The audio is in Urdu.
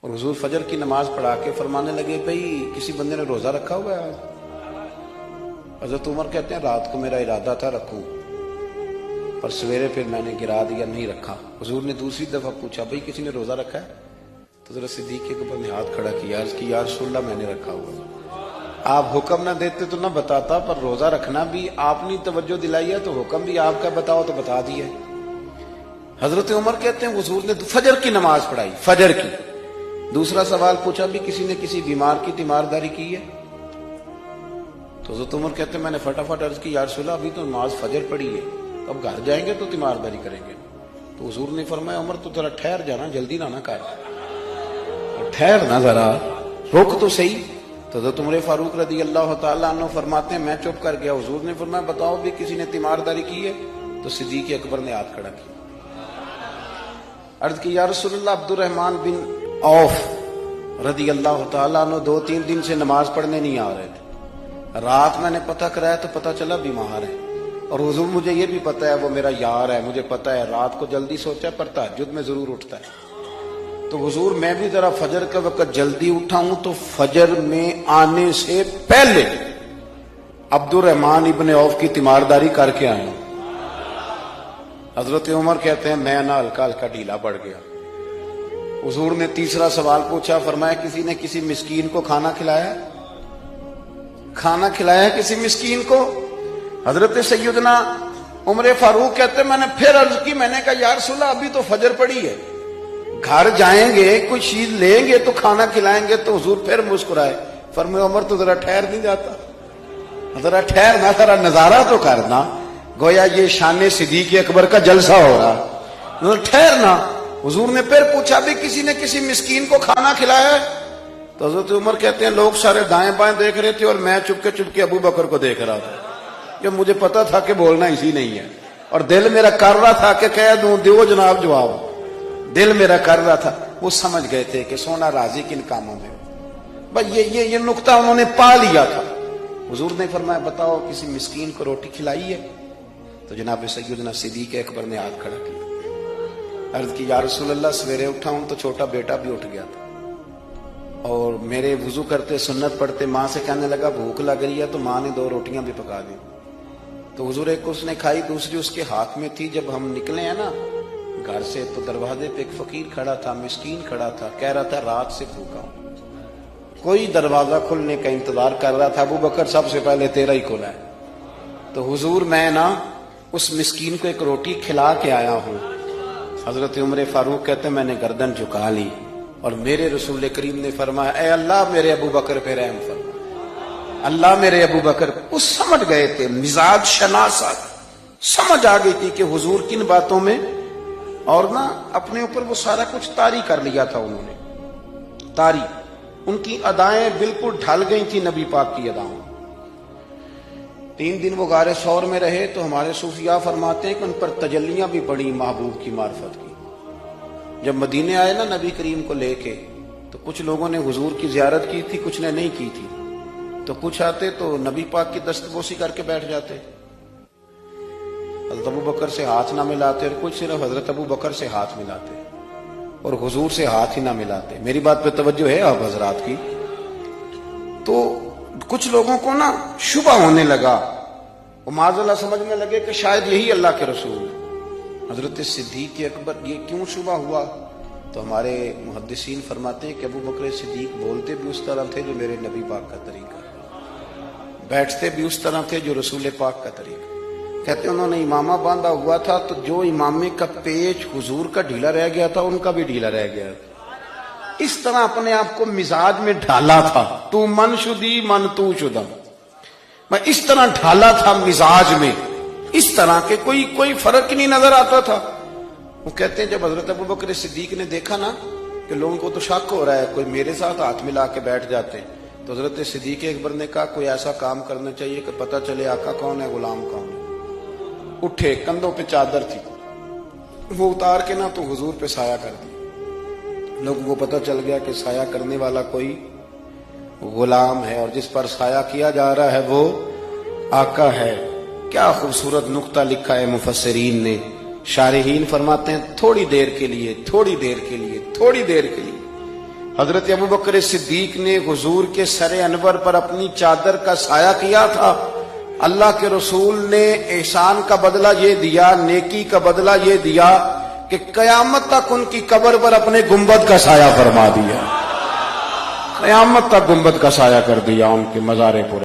اور حضور فجر کی نماز پڑھا کے فرمانے لگے بھئی کسی بندے نے روزہ رکھا ہوا ہے آج؟ حضرت عمر کہتے ہیں رات کو میرا ارادہ تھا رکھوں، پر سویرے پھر میں نے گرا دیا، نہیں رکھا۔ حضور نے دوسری دفعہ پوچھا بھئی کسی نے روزہ رکھا ہے؟ تو حضرت صدیق کے اوپر نے ہاتھ کھڑا کیا، عرض کی یا رسول اللہ میں نے رکھا ہوا۔ آپ حکم نہ دیتے تو نہ بتاتا، پر روزہ رکھنا بھی آپ نے توجہ دلائی ہے تو حکم بھی آپ کا بتاؤ تو بتا دیا۔ حضرت عمر کہتے ہیں حضور نے فجر کی نماز پڑھائی، فجر کی۔ دوسرا سوال پوچھا بھی کسی نے کسی بیمار کی تیمارداری کی ہے؟ تو حضرت عمر کہتے ہیں میں نے فٹافٹ عرض کی یا رسول اللہ ابھی تو نماز فجر پڑھی ہے، اب گھر جائیں گے تو تیمارداری کریں گے۔ تو حضور نے فرمایا عمر تو ذرا ٹھہر جانا، جلدی نہ کر، ٹھہر نہ ذرا، روک تو صحیح۔ تو حضرت عمر فاروق رضی اللہ تعالیٰ عنہ فرماتے ہیں میں چپ کر گیا۔ حضور نے فرمایا بتاؤ بھی کسی نے تیمارداری کی ہے؟ تو صدیق اکبر نے ہاتھ کھڑا کیا، عرض کی یا رسول اللہ عبد الرحمن بن عوف رضی اللہ تعالیٰ عنہ 2-3 دن سے نماز پڑھنے نہیں آ رہے تھے، رات میں نے پتہ کرایا تو پتہ چلا بیمار ہے، اور حضور مجھے یہ بھی پتہ ہے وہ میرا یار ہے، مجھے پتہ ہے رات کو جلدی سوچا پر تہجد میں ضرور اٹھتا ہے۔ تو حضور میں بھی ذرا فجر کے وقت جلدی اٹھا ہوں تو فجر میں آنے سے پہلے عبد الرحمن ابن عوف کی تیمارداری کر کے آیا ہوں۔ حضرت عمر کہتے ہیں میں نہ ہلکا ہلکا ڈھیلا پڑ گیا۔ حضور نے تیسرا سوال پوچھا، فرمایا کسی نے کسی مسکین کو کھانا کھلایا؟ کھانا کھلایا کسی مسکین کو؟ حضرت سیدنا عمر فاروق کہتے ہیں میں نے پھر عرض کی، میں نے کہا یا رسول اللہ ابھی تو فجر پڑی ہے، گھر جائیں گے کوئی چیز لیں گے تو کھانا کھلائیں گے۔ تو حضور پھر مسکرائے، فرمایا عمر تو ذرا ٹھہر نہیں جاتا، ذرا ٹھہرنا، ذرا نظارہ تو کرنا، گویا یہ شان صدیق اکبر کا جلسہ ہو رہا، ٹھہرنا۔ حضور نے پھر پوچھا بھی کسی نے کسی مسکین کو کھانا کھلایا ہے؟ تو حضرت عمر کہتے ہیں لوگ سارے دائیں بائیں دیکھ رہے تھے اور میں چپ کے ابو بکر کو دیکھ رہا تھا، کہ مجھے پتا تھا کہ بولنا اسی نہیں ہے، اور دل میرا کر رہا تھا کہ کہہ دوں دیو جناب جواب، دل میرا کر رہا تھا۔ وہ سمجھ گئے تھے کہ سونا راضی کن کاموں میں، بس یہ نقطہ انہوں نے پا لیا تھا۔ حضور نے فرمایا بتاؤ کسی مسکین کو روٹی کھلائی ہے؟ تو جناب سیدنا صدیق اکبر نے ہاتھ کھڑا کیا، عرض کی یا رسول اللہ سویرے اٹھا ہوں تو چھوٹا بیٹا بھی اٹھ گیا تھا، اور میرے وضو کرتے سنت پڑھتے ماں سے کہنے لگا بھوک لگ رہی ہے، تو ماں نے 2 روٹیاں بھی پکا دی۔ تو حضور ایک اس نے کھائی، دوسری اس کے ہاتھ میں تھی۔ جب ہم نکلے ہیں نا گھر سے تو دروازے پہ ایک فقیر کھڑا تھا، مسکین کھڑا تھا، کہہ رہا تھا رات سے بھوکا ہوں، کوئی دروازہ کھلنے کا انتظار کر رہا تھا، ابو بکر سب سے پہلے تیرا ہی کھلا ہے۔ تو حضور میں نا اس مسکین کو ایک روٹی کھلا کے آیا ہوں۔ حضرت عمر فاروق کہتے ہیں میں نے گردن جھکا لی، اور میرے رسول کریم نے فرمایا اے اللہ میرے ابو بکر پہ رحم فرما، اللہ میرے ابو بکر۔ اس سمجھ گئے تھے، مزاج شناسا سمجھ آ گئی تھی کہ حضور کن باتوں میں، اور نا اپنے اوپر وہ سارا کچھ طاری کر لیا تھا انہوں نے، طاری، ان کی ادائیں بالکل ڈھل گئی تھی نبی پاک کی اداؤں۔ 3 دن وہ غار ثور میں رہے تو ہمارے صوفیاء فرماتے ہیں کہ ان پر تجلیاں بھی پڑی محبوب کی معرفت کی۔ جب مدینے آئے نا نبی کریم کو لے کے، تو کچھ لوگوں نے حضور کی زیارت کی تھی، کچھ نے نہیں کی تھی، تو کچھ آتے تو نبی پاک کی دستبوسی کر کے بیٹھ جاتے، حضرت ابو بکر سے ہاتھ نہ ملاتے، اور کچھ صرف حضرت ابو بکر سے ہاتھ ملاتے اور حضور سے ہاتھ ہی نہ ملاتے۔ میری بات پہ توجہ ہے آپ حضرات کی؟ تو کچھ لوگوں کو نا شبہ ہونے لگا، وہ معاذ اللہ سمجھنے لگے کہ شاید یہی اللہ کے رسول ہیں۔ حضرت صدیق اکبر یہ کیوں شبہ ہوا؟ تو ہمارے محدثین فرماتے ہیں کہ ابو بکر صدیق بولتے بھی اس طرح تھے جو میرے نبی پاک کا طریقہ، بیٹھتے بھی اس طرح تھے جو رسول پاک کا طریقہ۔ کہتے ہیں انہوں نے امامہ باندھا ہوا تھا تو جو امامے کا پیچ حضور کا ڈھیلا رہ گیا تھا ان کا بھی ڈھیلا رہ گیا تھا، اس طرح اپنے آپ کو مزاج میں ڈھالا تھا، تو من شدی من تو شدم، میں اس طرح ڈھالا تھا مزاج میں، اس طرح کہ کوئی فرق ہی نہیں نظر آتا تھا۔ وہ کہتے ہیں جب حضرت ابو بکر صدیق نے دیکھا نا کہ لوگوں کو تو شک ہو رہا ہے، کوئی میرے ساتھ ہاتھ ملا کے بیٹھ جاتے، تو حضرت صدیق اکبر نے کہا کوئی ایسا کام کرنا چاہیے کہ پتہ چلے آقا کون ہے غلام کون ہے۔ اٹھے، کندھوں پہ چادر تھی، وہ اتار کے نا تو حضور پہ سایہ کر دی، لوگوں کو پتہ چل گیا کہ سایہ کرنے والا کوئی غلام ہے، اور جس پر سایہ کیا جا رہا ہے وہ آقا ہے۔ کیا خوبصورت نقطہ لکھا ہے مفسرین نے، شارحین فرماتے ہیں تھوڑی دیر کے لیے حضرت ابو بکر صدیق نے حضور کے سر انور پر اپنی چادر کا سایہ کیا تھا. اللہ کے رسول نے احسان کا بدلہ یہ دیا، نیکی کا بدلہ یہ دیا کہ قیامت تک ان کی قبر پر اپنے گنبد کا سایہ فرما دیا. قیامت تک گنبد کا سایہ کر دیا ان کے مزار پر.